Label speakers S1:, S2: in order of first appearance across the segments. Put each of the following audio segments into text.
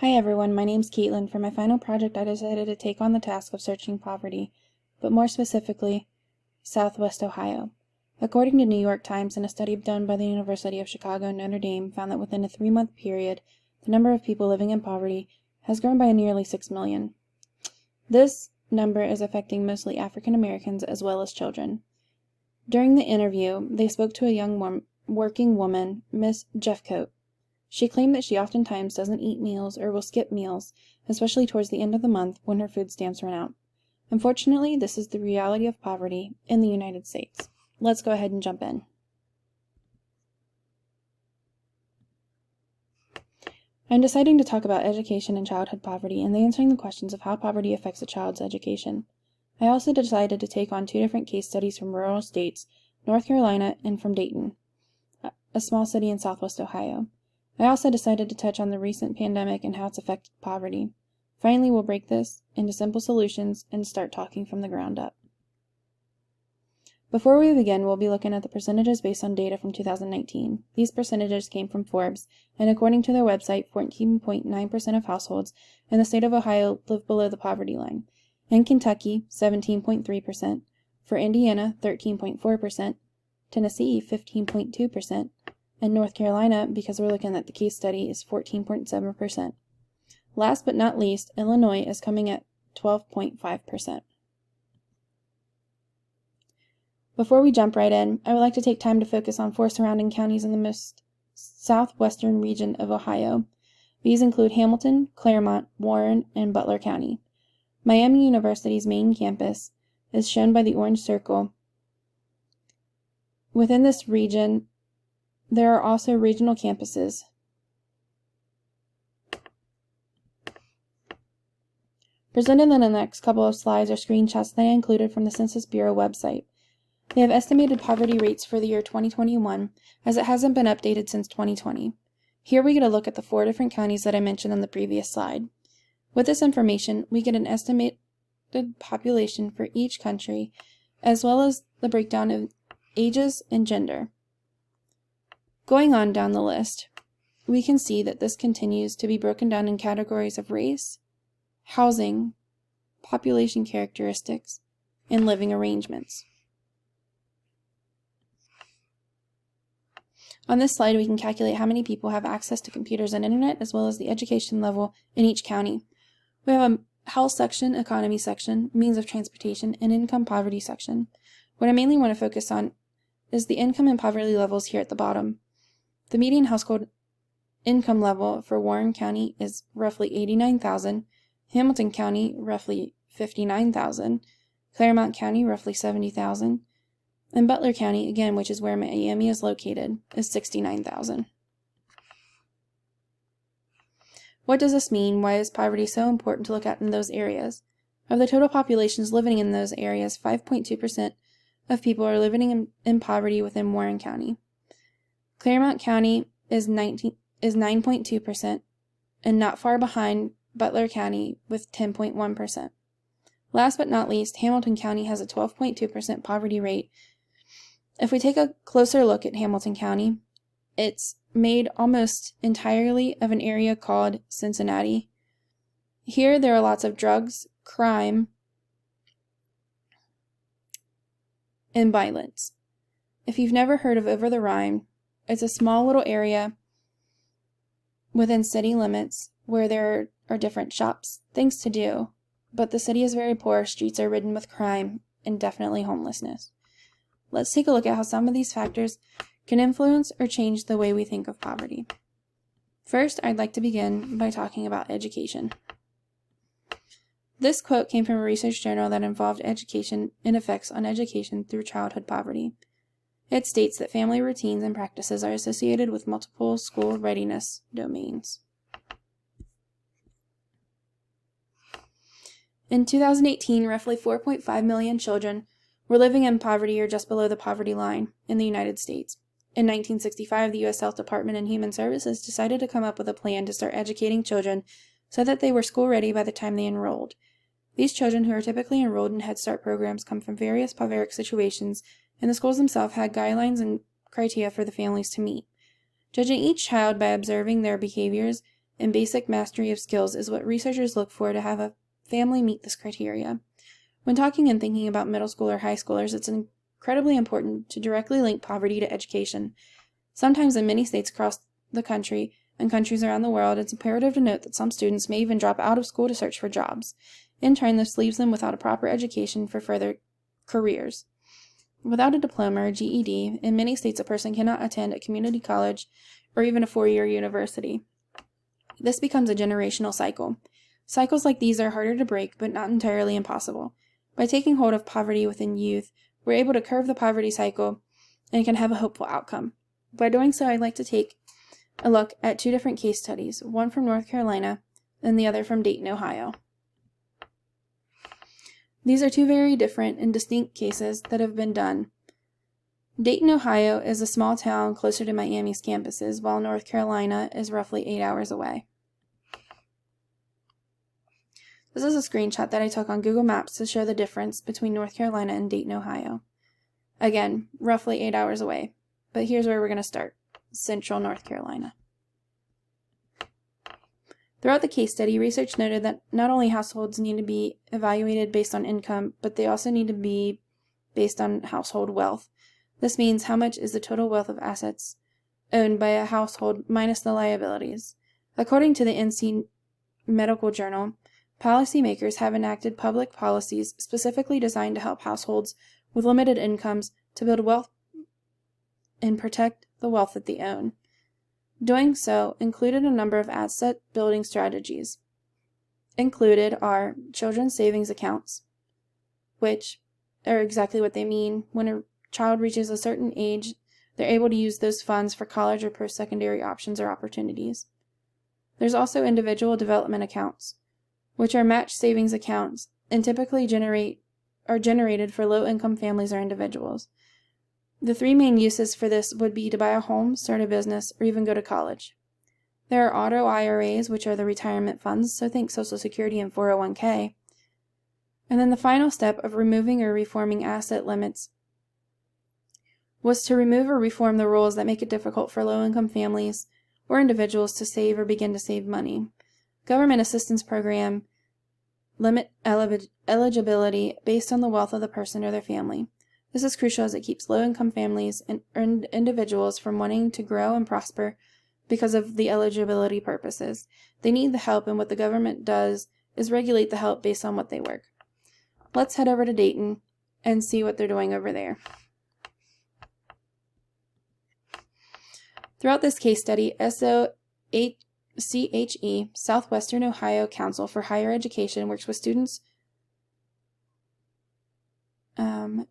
S1: Hi everyone, my name's Caitlin. For my final project, I decided to take on the task of searching poverty, but more specifically, Southwest Ohio. According to New York Times, and a study done by the University of Chicago and Notre Dame found that within a 3-month period, the number of people living in poverty has grown by nearly 6 million. This number is affecting mostly African Americans as well as children. During the interview, they spoke to a young working woman, Miss Jeffcoat. She claimed that she oftentimes doesn't eat meals or will skip meals, especially towards the end of the month when her food stamps run out. Unfortunately, this is the reality of poverty in the United States. Let's go ahead and jump in. I'm deciding to talk about education and childhood poverty and answering the questions of how poverty affects a child's education. I also decided to take on 2 different case studies from rural states, North Carolina and from Dayton, a small city in Southwest Ohio. I also decided to touch on the recent pandemic and how it's affected poverty. Finally, we'll break this into simple solutions and start talking from the ground up. Before we begin, we'll be looking at the percentages based on data from 2019. These percentages came from Forbes, and according to their website, 14.9% of households in the state of Ohio live below the poverty line. In Kentucky, 17.3%. For Indiana, 13.4%. Tennessee, 15.2%. And North Carolina, because we're looking at the case study, is 14.7%. Last but not least, Illinois is coming at 12.5%. Before we jump right in, I would like to take time to focus on 4 surrounding counties in the most southwestern region of Ohio. These include Hamilton, Claremont, Warren, and Butler County. Miami University's main campus is shown by the orange circle. Within this region, there are also regional campuses. Presented in the next couple of slides are screenshots that I included from the Census Bureau website. They have estimated poverty rates for the year 2021, as it hasn't been updated since 2020. Here we get a look at the 4 different counties that I mentioned on the previous slide. With this information, we get an estimated population for each country, as well as the breakdown of ages and gender. Going on down the list, we can see that this continues to be broken down in categories of race, housing, population characteristics, and living arrangements. On this slide, we can calculate how many people have access to computers and internet, as well as the education level in each county. We have a health section, economy section, means of transportation, and income poverty section. What I mainly want to focus on is the income and poverty levels here at the bottom. The median household income level for Warren County is roughly $89,000, Hamilton County roughly $59,000, Claremont County roughly $70,000, and Butler County, again, which is where Miami is located, is $69,000. What does this mean? Why is poverty so important to look at in those areas? Of the total populations living in those areas, 5.2% of people are living in poverty within Warren County. Claremont County is 9.2%, and not far behind Butler County with 10.1%. Last but not least, Hamilton County has a 12.2% poverty rate. If we take a closer look at Hamilton County, it's made almost entirely of an area called Cincinnati. Here there are lots of drugs, crime, and violence. If you've never heard of Over the Rhine, it's a small little area within city limits where there are different shops, things to do, but the city is very poor, streets are ridden with crime, and definitely homelessness. Let's take a look at how some of these factors can influence or change the way we think of poverty. First, I'd like to begin by talking about education. This quote came from a research journal that involved education and effects on education through childhood poverty. It states that family routines and practices are associated with multiple school readiness domains. In 2018, roughly 4.5 million children were living in poverty or just below the poverty line in the United States. In 1965, the U.S. Health Department and Human Services decided to come up with a plan to start educating children so that they were school-ready by the time they enrolled. These children who are typically enrolled in Head Start programs come from various poverty situations, and the schools themselves had guidelines and criteria for the families to meet. Judging each child by observing their behaviors and basic mastery of skills is what researchers look for to have a family meet this criteria. When talking and thinking about middle school or high schoolers, it's incredibly important to directly link poverty to education. Sometimes in many states across the country and countries around the world, it's imperative to note that some students may even drop out of school to search for jobs. In turn, this leaves them without a proper education for further careers. Without a diploma or GED, in many states a person cannot attend a community college or even a four-year university. This becomes a generational cycle. Cycles like these are harder to break, but not entirely impossible. By taking hold of poverty within youth, we're able to curve the poverty cycle and can have a hopeful outcome. By doing so, I'd like to take a look at two different case studies, one from North Carolina and the other from Dayton, Ohio. These are two very different and distinct cases that have been done. Dayton, Ohio is a small town closer to Miami's campuses, while North Carolina is roughly 8 hours away. This is a screenshot that I took on Google Maps to show the difference between North Carolina and Dayton, Ohio. Again, roughly 8 hours away. But here's where we're going to start. Central North Carolina. Throughout the case study, research noted that not only households need to be evaluated based on income, but they also need to be based on household wealth. This means how much is the total wealth of assets owned by a household minus the liabilities. According to the NC Medical Journal, policymakers have enacted public policies specifically designed to help households with limited incomes to build wealth and protect the wealth that they own. Doing so included a number of asset building strategies. Included are children's savings accounts, which are exactly what they mean. When a child reaches a certain age, they're able to use those funds for college or post-secondary options or opportunities. There's also individual development accounts, which are matched savings accounts and typically are generated for low-income families or individuals. The three main uses for this would be to buy a home, start a business, or even go to college. There are auto IRAs, which are the retirement funds, so think Social Security and 401k. And then the final step of removing or reforming asset limits was to remove or reform the rules that make it difficult for low-income families or individuals to save or begin to save money. Government assistance program limit eligibility based on the wealth of the person or their family. This is crucial as it keeps low-income families and individuals from wanting to grow and prosper because of the eligibility purposes. They need the help, and what the government does is regulate the help based on what they work. Let's head over to Dayton and see what they're doing over there. Throughout this case study, SOCHE, Southwestern Ohio Council for Higher Education, works with students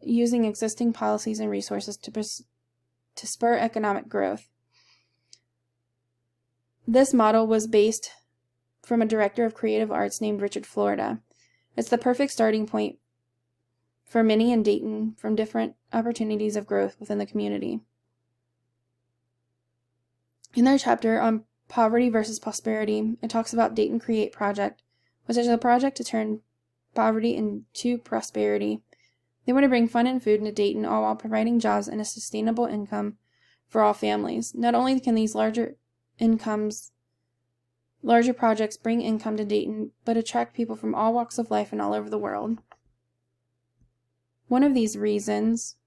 S1: using existing policies and resources to spur economic growth. This model was based from a director of creative arts named Richard Florida. It's the perfect starting point for many in Dayton from different opportunities of growth within the community. In their chapter on poverty versus prosperity, it talks about Dayton Create Project, which is a project to turn poverty into prosperity. They want to bring fun and food into Dayton, all while providing jobs and a sustainable income for all families. Not only can these larger projects bring income to Dayton, but attract people from all walks of life and all over the world. One of these reasons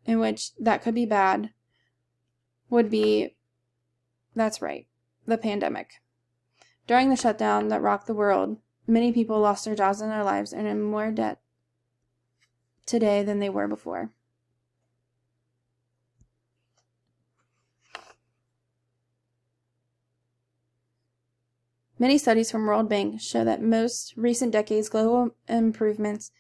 S1: in which that could be bad would be, that's right, the pandemic. During the shutdown that rocked the world, many people lost their jobs and their lives and are in more debt today than they were before. Many studies from World Bank show that most recent decades global improvements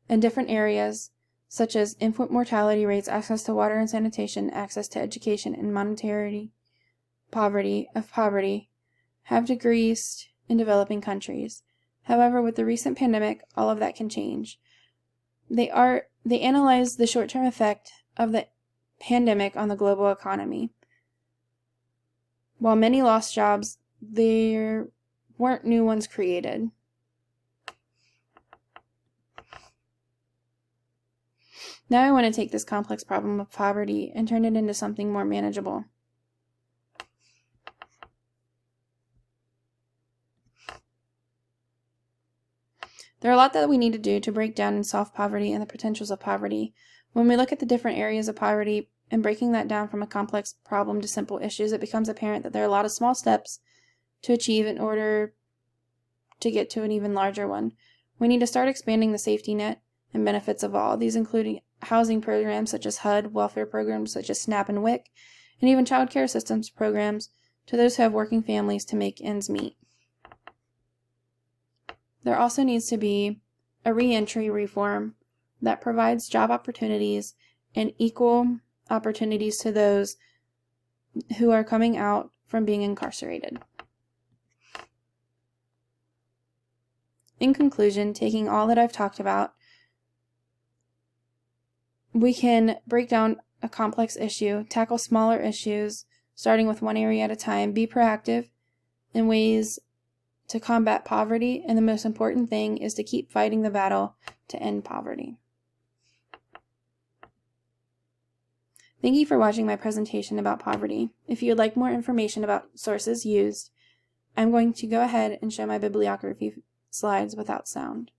S1: in different areas, such as infant mortality rates, access to water and sanitation, access to education, and monetary poverty, have decreased in developing countries. However, with the recent pandemic, all of that can change. They analyze the short-term effect of the pandemic on the global economy. While many lost jobs, there weren't new ones created. Now I want to take this complex problem of poverty and turn it into something more manageable. There are a lot that we need to do to break down and solve poverty and the potentials of poverty. When we look at the different areas of poverty and breaking that down from a complex problem to simple issues, it becomes apparent that there are a lot of small steps to achieve in order to get to an even larger one. We need to start expanding the safety net and benefits of all, these including housing programs such as HUD, welfare programs such as SNAP and WIC, and even child care assistance programs to those who have working families to make ends meet. There also needs to be a reentry reform that provides job opportunities and equal opportunities to those who are coming out from being incarcerated. In conclusion, taking all that I've talked about, we can break down a complex issue, tackle smaller issues, starting with one area at a time, be proactive in ways to combat poverty, and the most important thing is to keep fighting the battle to end poverty. Thank you for watching my presentation about poverty. If you would like more information about sources used, I'm going to go ahead and show my bibliography slides without sound.